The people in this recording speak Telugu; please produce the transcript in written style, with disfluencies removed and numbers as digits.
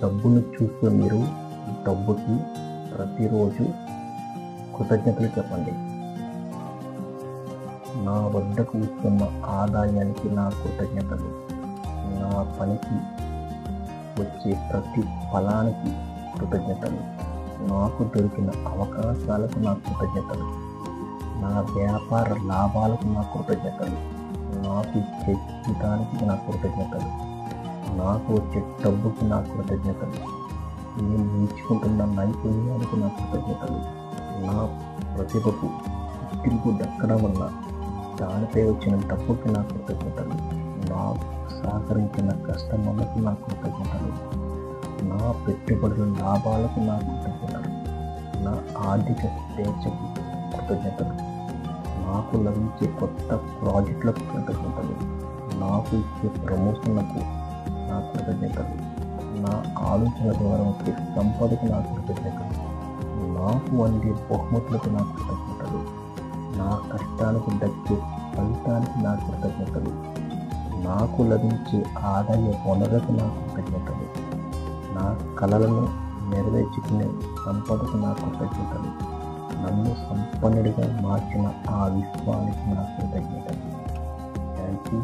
డబ్బును చూస్తూ మీరు డబ్బుకి ప్రతిరోజు కృతజ్ఞతలు చెప్పండి. నా వద్దకు వస్తున్న ఆదాయానికి నా కృతజ్ఞతలు, నా పనికి వచ్చే ప్రతి ఫలానికి కృతజ్ఞతలు, నాకు దొరికిన అవకాశాలకు నా కృతజ్ఞతలు, నా వ్యాపార లాభాలకు నా కృతజ్ఞతలు, నాకు ఇచ్చే జీవితానికి నా కృతజ్ఞతలు, నాకు వచ్చే డబ్బుకి నా కృతజ్ఞతలు, నేను నేర్చుకుంటున్న నైపుణ్యానికి నా కృతజ్ఞతలు, నా ప్రతిభకు గుర్తింపు దక్కడం వల్ల దానిపై వచ్చిన డబ్బుకి నా కృతజ్ఞతలు, నాకు సహకరించిన కస్టమర్లకు నా కృతజ్ఞతలు, నా పెట్టుబడుల లాభాలకు నా కృతజ్ఞతలు, నా ఆర్థిక స్వేచ్ఛకు కృతజ్ఞతలు, నాకు లభించే కొత్త ప్రాజెక్టులకు కృతజ్ఞతలు, నాకు ఇచ్చే ప్రమోషన్లకు నా కృతజ్ఞతలు, నా ఆలోచన ద్వారా వచ్చే సంపదకు నా కృతజ్ఞతలు, నాకు అందే బహుమతులకు నా కృతజ్ఞతలు, నా కష్టాలకు దక్కే ఫలితానికి నా కృతజ్ఞతలు, నాకు లభించే ఆదాయ వనరులకు నా కృతజ్ఞతలు, నా కలలను నెరవేర్చుకునే సంపదకు నా కృతజ్ఞతలు, నన్ను సంపన్నుడిగా మార్చిన ఆ విశ్వానికి నా కృతజ్ఞతలు. Thank you.